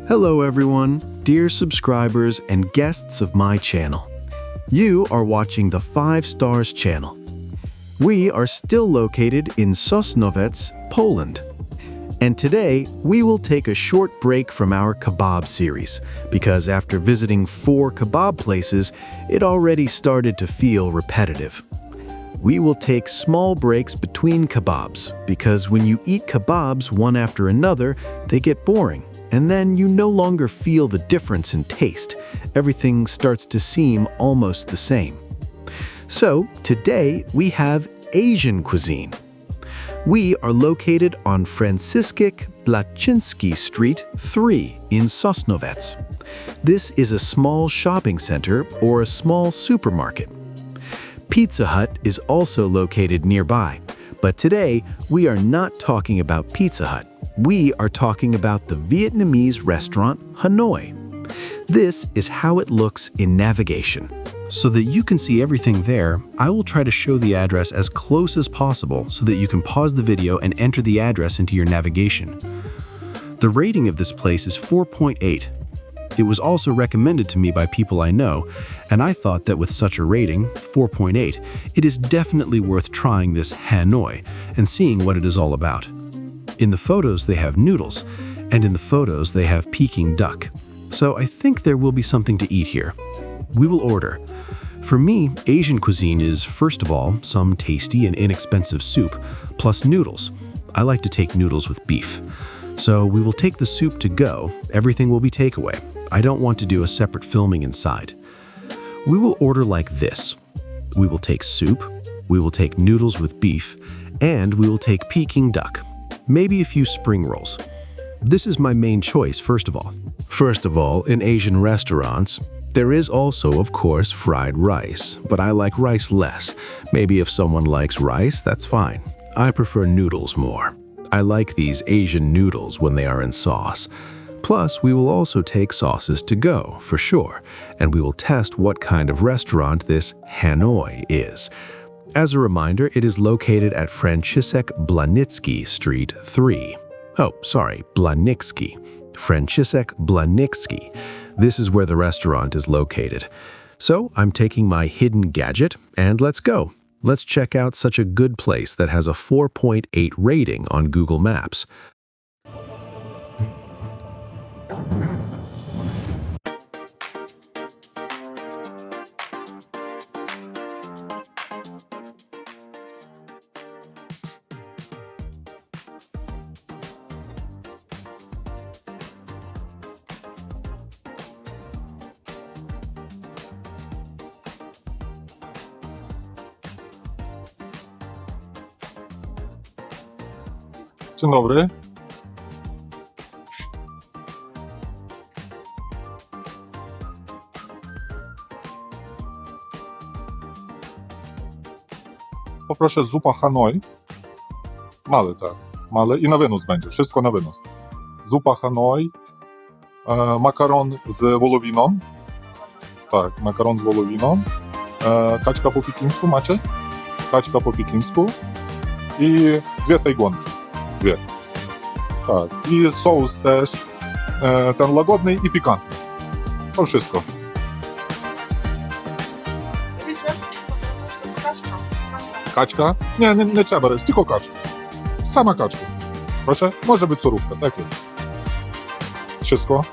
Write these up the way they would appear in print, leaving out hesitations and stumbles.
Hello everyone, dear subscribers and guests of my channel. You are watching the FiveStars channel. We are still located in Sosnowiec, Poland. And today, we will take a short break from our kebab series, because after visiting 4 kebab places, it already started to feel repetitive. We will take small breaks between kebabs, because when you eat kebabs one after another, they get boring, and then you no longer feel the difference in taste. Everything starts to seem almost the same. So, today we have Asian cuisine. We are located on Franciszek Blaczyński Street 3 in Sosnowiec. This is a small shopping center or a small supermarket. Pizza Hut is also located nearby, but today we are not talking about Pizza Hut. We are talking about the Vietnamese restaurant Hanoi. This is how it looks in navigation. So that you can see everything there, I will try to show the address as close as possible so that you can pause the video and enter the address into your navigation. The rating of this place is 4.8. It was also recommended to me by people I know, and I thought that with such a rating, 4.8, it is definitely worth trying this Hanoi and seeing what it is all about. In the photos they have noodles, and in the photos they have Peking duck. So I think there will be something to eat here. We will order. For me, Asian cuisine is, first of all, some tasty and inexpensive soup, plus noodles. I like to take noodles with beef. So we will take the soup to go. Everything will be takeaway. I don't want to do a separate filming inside. We will order like this. We will take soup, we will take noodles with beef, and we will take Peking duck. Maybe a few spring rolls. This is my main choice, first of all. First of all, in Asian restaurants, there is also, of course, fried rice, but I like rice less. Maybe if someone likes rice, that's fine. I prefer noodles more. I like these Asian noodles when they are in sauce. Plus, we will also take sauces to go, for sure, and we will test what kind of restaurant this Hanoi is. As a reminder, it is located at Franciszek Blaczyński Street 3. Blaczyński. Franciszek Blaczyński. This is where the restaurant is located. So I'm taking my hidden gadget and let's go. Let's check out such a good place that has a 4.8 rating on Google Maps. Dzień dobry. Poproszę zupa Hanoi. Male, tak. Male i na wynos będzie. Wszystko na wynos. Zupa Hanoi. Makaron z wołowiną. Tak, makaron z wołowiną. Kaczka po pekińsku macie? Kaczka po pekińsku. I 2 sejgonki. 2. Tak. I sos też. Ten łagodny i pikantny. To wszystko. Kaczka? Nie trzeba, jest tylko kaczka. Sama kaczka. Proszę? Może być surówka, tak jest. Wszystko?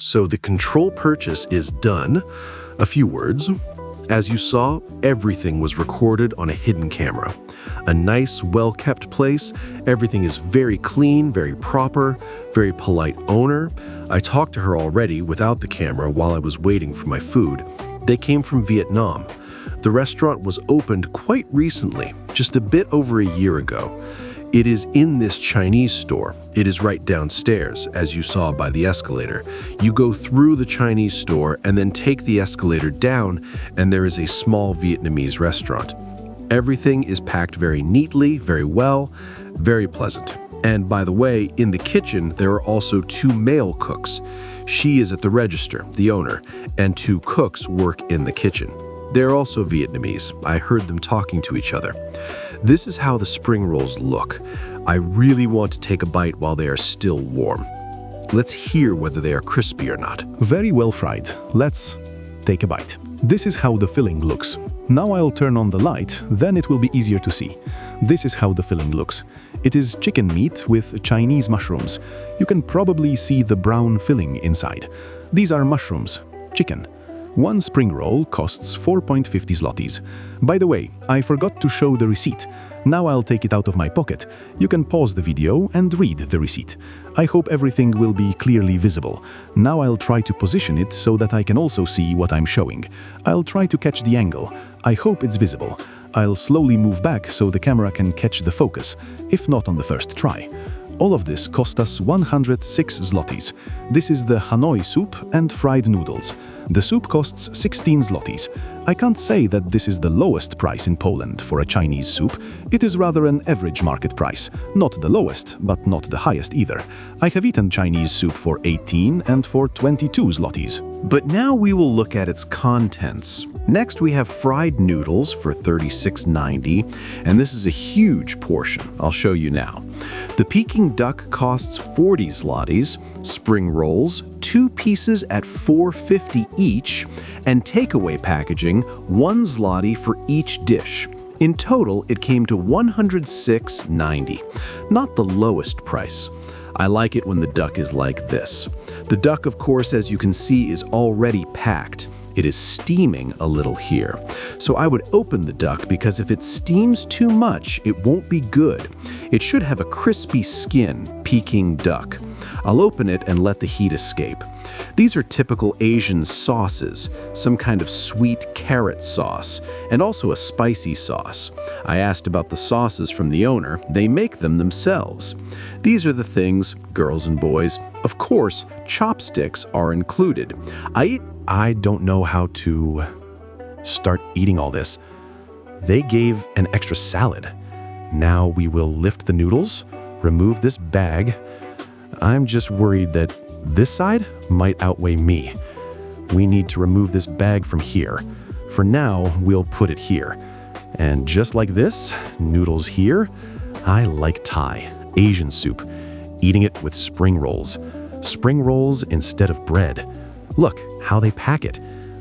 so the control purchase is done. A few words. As you saw, everything was recorded on a hidden camera. A nice, well-kept place. Everything is very clean, very proper, very polite owner. I talked to her already without the camera while I was waiting for my food. They came from Vietnam. The restaurant was opened quite recently, just a bit over a year ago. It is in this Chinese store. It is right downstairs, as you saw by the escalator. You go through the Chinese store and then take the escalator down, and there is a small Vietnamese restaurant. Everything is packed very neatly, very well, very pleasant. And by the way, in the kitchen, there are also 2 male cooks. She is at the register, the owner, and 2 cooks work in the kitchen. They're also Vietnamese. I heard them talking to each other. This is how the spring rolls look. I really want to take a bite while they are still warm. Let's hear whether they are crispy or not. Very well fried. Let's take a bite. This is how the filling looks. Now I'll turn on the light, then it will be easier to see. This is how the filling looks. It is chicken meat with Chinese mushrooms. You can probably see the brown filling inside. These are mushrooms, chicken. 1 spring roll costs 4.50 zlotys. By the way, I forgot to show the receipt. Now I'll take it out of my pocket. You can pause the video and read the receipt. I hope everything will be clearly visible. Now I'll try to position it so that I can also see what I'm showing. I'll try to catch the angle. I hope it's visible. I'll slowly move back so the camera can catch the focus, if not on the first try. All of this cost us 106 zlotys. This is the Hanoi soup and fried noodles. The soup costs 16 zlotys. I can't say that this is the lowest price in Poland for a Chinese soup. It is rather an average market price. Not the lowest, but not the highest either. I have eaten Chinese soup for 18 and for 22 zlotys. But now we will look at its contents. Next, we have fried noodles for 36.90, and this is a huge portion. I'll show you now. The Peking duck costs 40 zlotys, spring rolls, 2 pieces at 4.50 each, and takeaway packaging, 1 zloty for each dish. In total, it came to 106.90. Not the lowest price. I like it when the duck is like this. The duck, of course, as you can see, is already packed. It is steaming a little here. So I would open the duck because if it steams too much, it won't be good. It should have a crispy skin, Peking duck. I'll open it and let the heat escape. These are typical Asian sauces, some kind of sweet carrot sauce, and also a spicy sauce. I asked about the sauces from the owner. They make them themselves. These are the things, girls and boys. Of course, chopsticks are included. I don't know how to start eating all this. They gave an extra salad. Now we will lift the noodles, remove this bag. I'm just worried that this side might outweigh me. We need to remove this bag from here. For now, we'll put it here. And just like this, noodles here. I like Thai, Asian soup, eating it with spring rolls. Spring rolls instead of bread. Look how they pack it.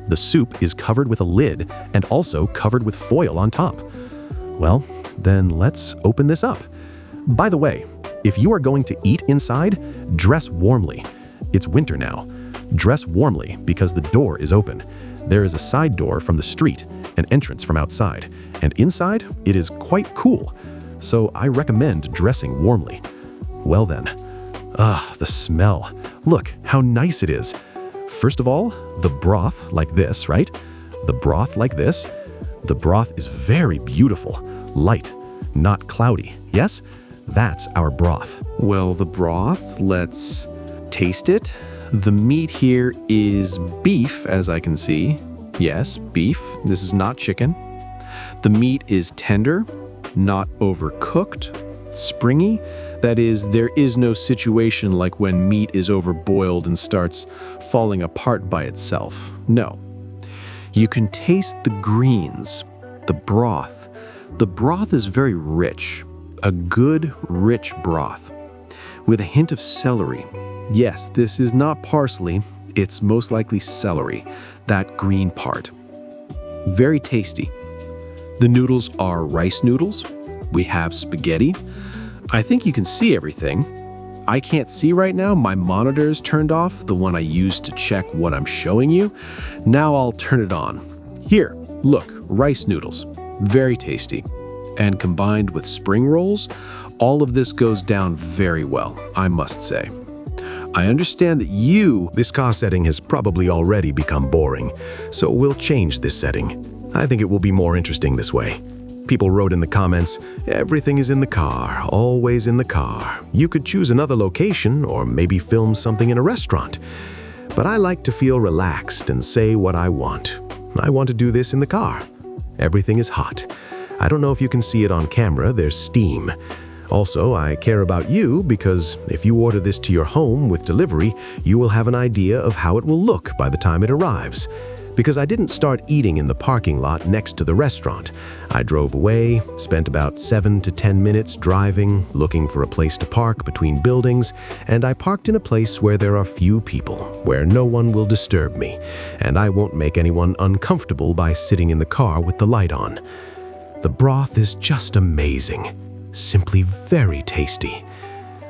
The soup is covered with a lid and also covered with foil on top. Well, then let's open this up. By the way, if you are going to eat inside, dress warmly. It's winter now. Dress warmly because the door is open. There is a side door from the street, an entrance from outside, and inside it is quite cool. So I recommend dressing warmly. Well then. The smell. Look how nice it is. First of all, the broth like this, right? The broth like this. The broth is very beautiful, light, not cloudy. Yes? That's our broth. Well, the broth, let's taste it. The meat here is beef, as I can see. Yes, beef. This is not chicken. The meat is tender, not overcooked, springy. That is, there is no situation like when meat is overboiled and starts falling apart by itself. No. You can taste the greens, the broth. The broth is very rich, a good, rich broth, with a hint of celery. Yes, this is not parsley, it's most likely celery, that green part. Very tasty. The noodles are rice noodles. We have spaghetti. I think you can see everything. I can't see right now. My monitor is turned off, the one I used to check what I'm showing you. Now I'll turn it on. Here, look, rice noodles. Very tasty. And combined with spring rolls, all of this goes down very well, I must say. I understand that This car setting has probably already become boring, so we'll change this setting. I think it will be more interesting this way. People wrote in the comments, everything is in the car, always in the car. You could choose another location or maybe film something in a restaurant. But I like to feel relaxed and say what I want. I want to do this in the car. Everything is hot. I don't know if you can see it on camera, there's steam. Also, I care about you because if you order this to your home with delivery, you will have an idea of how it will look by the time it arrives. Because I didn't start eating in the parking lot next to the restaurant. I drove away, spent about 7 to 10 minutes driving, looking for a place to park between buildings, and I parked in a place where there are few people, where no one will disturb me, and I won't make anyone uncomfortable by sitting in the car with the light on. The broth is just amazing. Simply very tasty.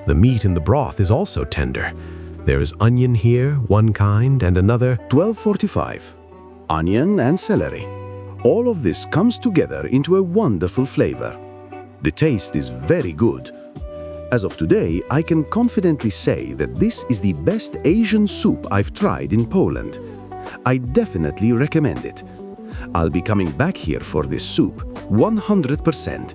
The meat in the broth is also tender. There is onion here, one kind, and another. 12.45. Onion and celery. All of this comes together into a wonderful flavor. The taste is very good. As of today, I can confidently say that this is the best Asian soup I've tried in Poland. I definitely recommend it. I'll be coming back here for this soup, 100%.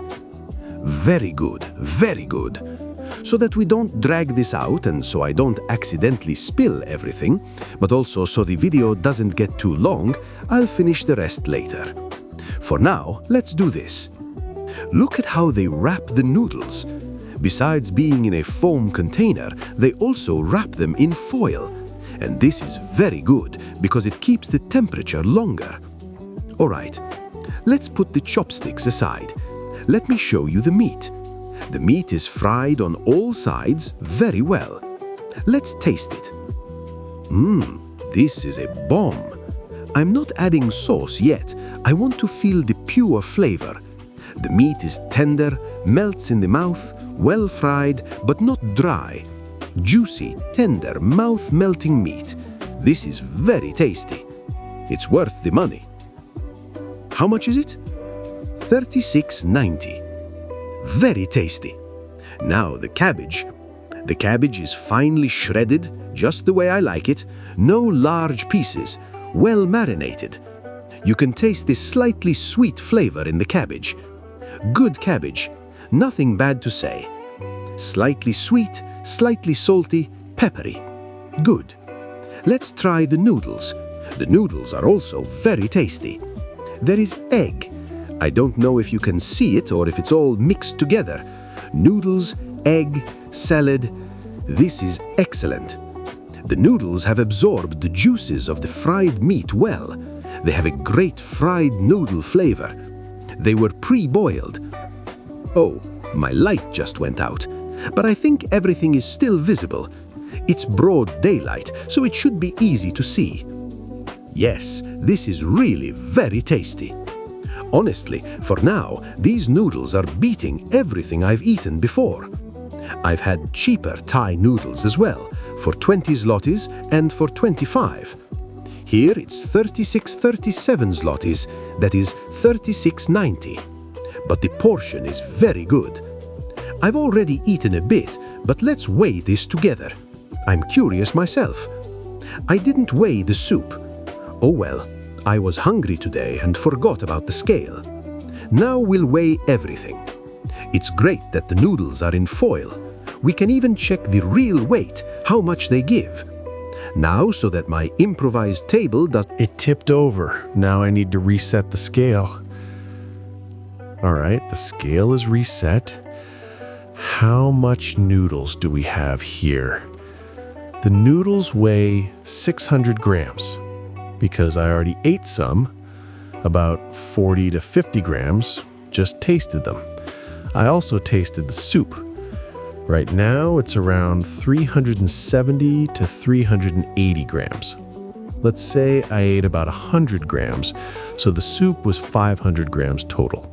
Very good, very good. So that we don't drag this out and so I don't accidentally spill everything, but also so the video doesn't get too long, I'll finish the rest later. For now, let's do this. Look at how they wrap the noodles. Besides being in a foam container, they also wrap them in foil. And this is very good because it keeps the temperature longer. Alright, let's put the chopsticks aside. Let me show you the meat. The meat is fried on all sides very well. Let's taste it. This is a bomb. I'm not adding sauce yet. I want to feel the pure flavor. The meat is tender, melts in the mouth, well fried, but not dry. Juicy, tender, mouth-melting meat. This is very tasty. It's worth the money. How much is it? $36.90. Very tasty. Now the cabbage. The cabbage is finely shredded, just the way I like it. No large pieces, well marinated. You can taste the slightly sweet flavor in the cabbage. Good cabbage, nothing bad to say. Slightly sweet, slightly salty, peppery. Good. Let's try the noodles. The noodles are also very tasty. There is egg. I don't know if you can see it or if it's all mixed together. Noodles, egg, salad. This is excellent. The noodles have absorbed the juices of the fried meat well. They have a great fried noodle flavor. They were pre-boiled. Oh, my light just went out. But I think everything is still visible. It's broad daylight, so it should be easy to see. Yes, this is really very tasty. Honestly, for now, these noodles are beating everything I've eaten before. I've had cheaper Thai noodles as well, for 20 zlotys and for 25. Here it's 37 zlotys, that is 36.90. But the portion is very good. I've already eaten a bit, but let's weigh this together. I'm curious myself. I didn't weigh the soup. Oh well. I was hungry today and forgot about the scale. Now we'll weigh everything. It's great that the noodles are in foil. We can even check the real weight, how much they give. Now, so that my improvised table does... It tipped over. Now I need to reset the scale. All right, the scale is reset. How much noodles do we have here? The noodles weigh 600 grams. Because I already ate some, about 40 to 50 grams, just tasted them. I also tasted the soup. Right now, it's around 370 to 380 grams. Let's say I ate about 100 grams, so the soup was 500 grams total.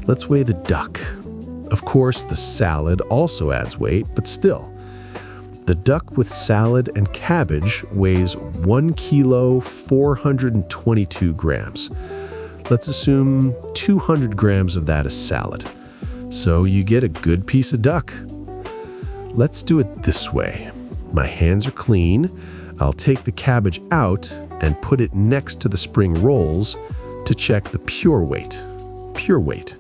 Let's weigh the duck. Of course, the salad also adds weight, but still, The duck with salad and cabbage weighs 1 kilo 422 grams. Let's assume 200 grams of that is salad. So you get a good piece of duck. Let's do it this way. My hands are clean. I'll take the cabbage out and put it next to the spring rolls to check the pure weight. Pure weight.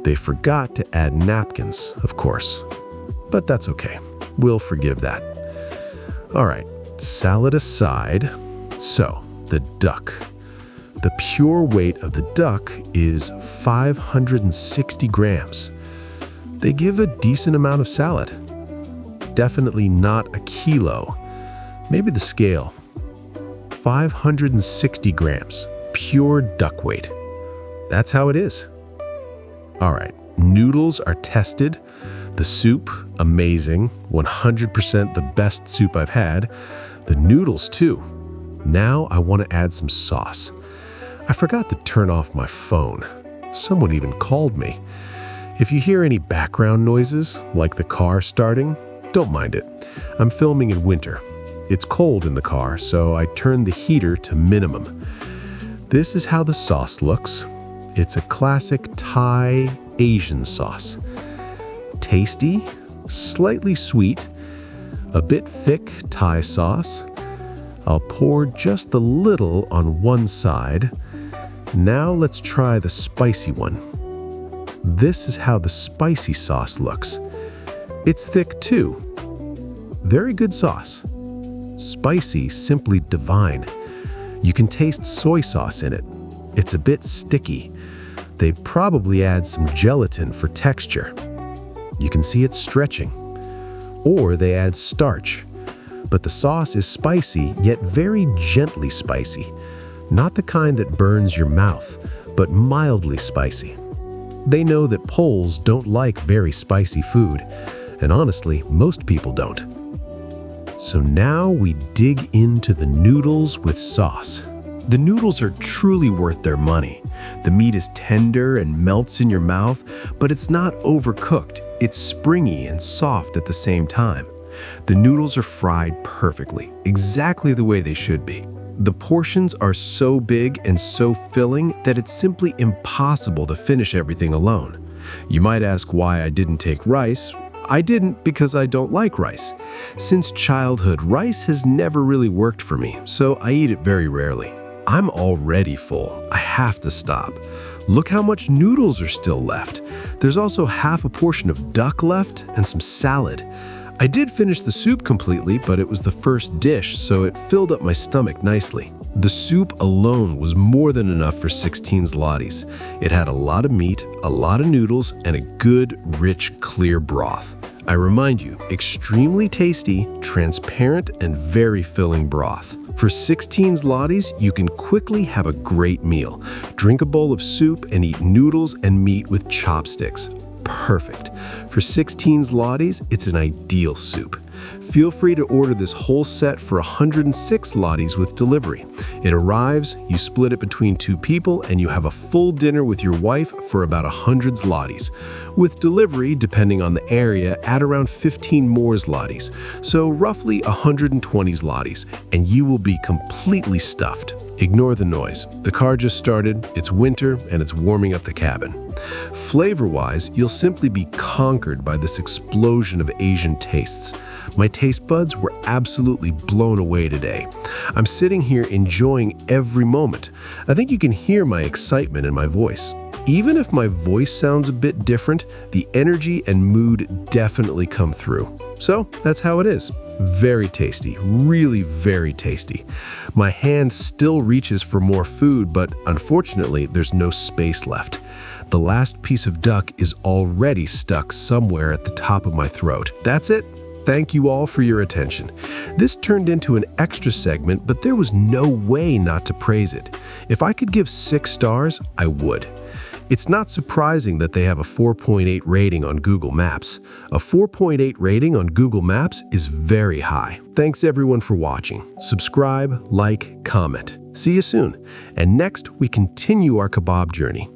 They forgot to add napkins, of course, but that's okay. We'll forgive that. All right, salad aside. So, the duck. The pure weight of the duck is 560 grams. They give a decent amount of salad. Definitely not a kilo. Maybe the scale. 560 grams, pure duck weight. That's how it is. All right, noodles are tested. The soup, amazing, 100% the best soup I've had. The noodles too. Now I want to add some sauce. I forgot to turn off my phone. Someone even called me. If you hear any background noises, like the car starting, don't mind it. I'm filming in winter. It's cold in the car, so I turned the heater to minimum. This is how the sauce looks. It's a classic Thai Asian sauce. Tasty, slightly sweet, a bit thick Thai sauce. I'll pour just a little on one side. Now let's try the spicy one. This is how the spicy sauce looks. It's thick too. Very good sauce. Spicy, simply divine. You can taste soy sauce in it. It's a bit sticky. They probably add some gelatin for texture. You can see it stretching. Or they add starch. But the sauce is spicy, yet very gently spicy. Not the kind that burns your mouth, but mildly spicy. They know that Poles don't like very spicy food, and honestly, most people don't. So now we dig into the noodles with sauce. The noodles are truly worth their money. The meat is tender and melts in your mouth, but it's not overcooked. It's springy and soft at the same time. The noodles are fried perfectly, exactly the way they should be. The portions are so big and so filling that it's simply impossible to finish everything alone. You might ask why I didn't take rice. I didn't because I don't like rice. Since childhood, rice has never really worked for me, so I eat it very rarely. I'm already full. I have to stop. Look how much noodles are still left. There's also half a portion of duck left and some salad. I did finish the soup completely, but it was the first dish, so it filled up my stomach nicely. The soup alone was more than enough for 16 zlotys. It had a lot of meat, a lot of noodles, and a good, rich, clear broth. I remind you, extremely tasty, transparent, and very filling broth. For 16 zlotys, you can quickly have a great meal. Drink a bowl of soup and eat noodles and meat with chopsticks. Perfect. For 16 zlotys, it's an ideal soup. Feel free to order this whole set for 106 zlotys with delivery. It arrives, you split it between 2 people, and you have a full dinner with your wife for about 100 zlotys. With delivery, depending on the area, add around 15 more zlotys, so roughly 120 zlotys, and you will be completely stuffed. Ignore the noise. The car just started, it's winter, and it's warming up the cabin. Flavor-wise, you'll simply be conquered by this explosion of Asian tastes. My taste buds were absolutely blown away today. I'm sitting here enjoying every moment. I think you can hear my excitement in my voice. Even if my voice sounds a bit different, the energy and mood definitely come through. So that's how it is. Very tasty, really very tasty. My hand still reaches for more food, but unfortunately, there's no space left. The last piece of duck is already stuck somewhere at the top of my throat. That's it. Thank you all for your attention. This turned into an extra segment, but there was no way not to praise it. If I could give 6 stars, I would. It's not surprising that they have a 4.8 rating on Google Maps. A 4.8 rating on Google Maps is very high. Thanks everyone for watching. Subscribe, like, comment. See you soon. And next, we continue our kebab journey.